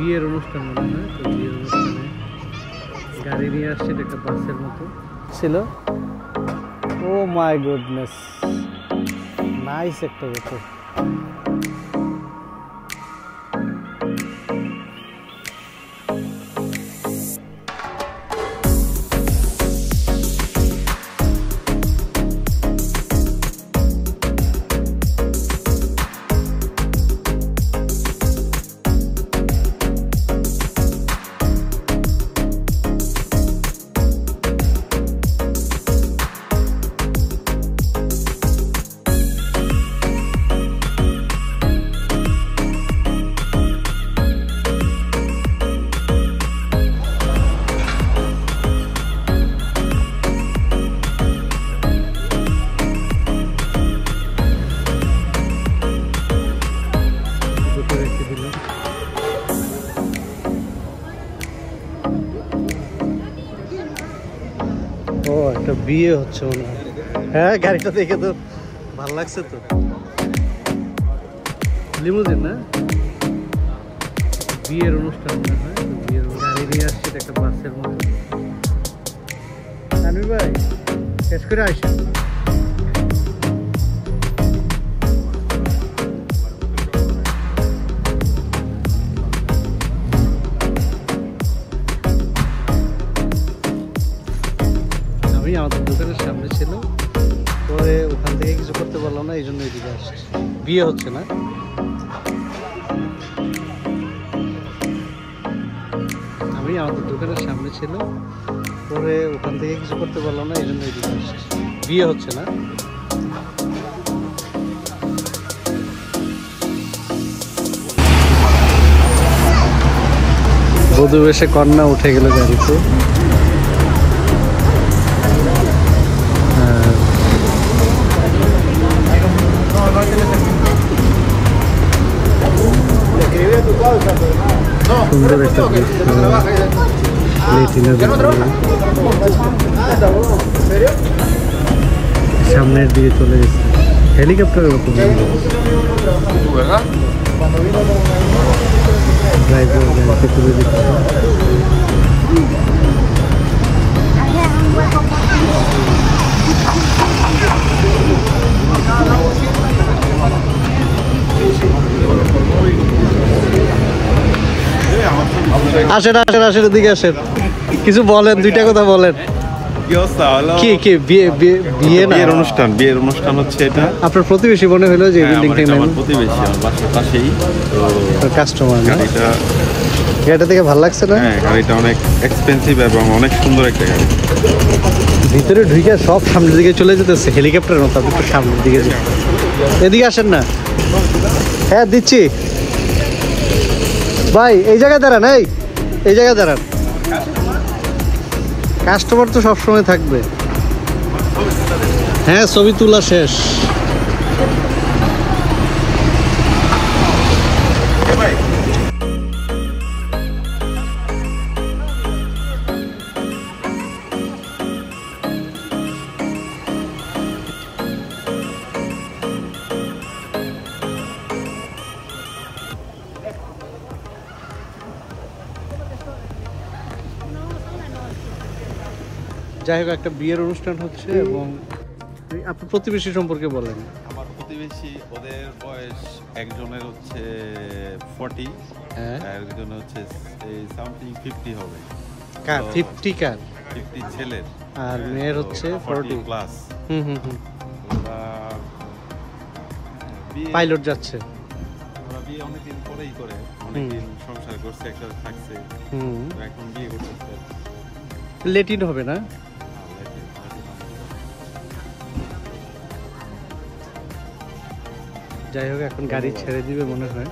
বিয়ের অনুষ্ঠান মনে হয়, তো বিয়ের অনুষ্ঠানে গাড়ি নিয়ে আসছে, একটা বাসের মতো ছিল। ও মাই গুডনেস, নাইস একটা ব্যাপার। ও একটা বিয়ে হচ্ছে মনে হয়। হ্যাঁ, গাড়িটা দেখে তো ভালো লাগছে তো। লিমুজিন না, বিয়ের অনুষ্ঠান মনে হয়, তো বিয়ের গাড়ি নিয়ে আসছে একটা বাসের মতো। তানভীর ভাই শেষ করে আসেন। আমাদের দোকানের সামনে ছিল, পরে ওখান থেকে কিছু করতে পারলাম না, এই জন্য এদিকে আসছি। বিয়ে হচ্ছে না, আমি আমাদের দোকানের সামনে ছিল, পরে ওখান থেকে কিছু করতে পারলাম না, এই জন্য এদিকে আসছি। বিয়ে হচ্ছে না। বধূ এসে কন্যা উঠে গেল গাড়িতে। সুন্দর একটা সামনের দিকে চলে গেছে, হেলিকপ্টারের মতো। ড্রাইভার গাড়িতে তুলে দিচ্ছে। আসেন আসেন আসেন, এদিকে আসেন, কিছু বলেন, দুইটা কথা বলেন। কি কি বিয়ে না, বিয়ের অনুষ্ঠান হচ্ছে এটা। আপনার প্রতিবেশী মনে হলো যে বিল্ডিংটা আমার প্রতিবেশী, আমার বাসার পাশেই। তো কাস্টমার, গাড়িটা দেখে ভালো লাগছে না? হ্যাঁ, গাড়িটা অনেক এক্সপেন্সিভ এবং অনেক সুন্দর একটা গাড়ি। ভিতরে ঢুকে সব সামনের দিকে চলে যেতেছে, হেলিকপ্টারের মতো। আপনি একটু সামনের দিকে এদিকে আসেন না। হ্যাঁ দিচ্ছি ভাই, এই জায়গায় দাঁড়ান, এই জায়গায় দাঁড়ান। কাস্টমার তো সবসময় থাকবে। হ্যাঁ, ছবি তোলা শেষ। যাই হোক, একটা বিয়ের অনুষ্ঠান হচ্ছে এবং আপনার প্রতিবেশী সম্পর্কে বলেন। আমার প্রতিবেশী, ওদের বয়স একজনের হচ্ছে 40, আর একজনের হচ্ছে সামথিং 50 হবে। কার 50? কার 50 ছেলের, আর মেয়ের হচ্ছে 40 প্লাস। পাইলট যাচ্ছে। ওরা বিয়ে অনেকদিন পরেই করে, অনেকদিন সংসার করছে, একসাথে থাকছে, এখন বিয়ে করতেছে। লেটিন হবে না? যাই হোক, এখন গাড়ি ছেড়ে দিবে মনে হয়।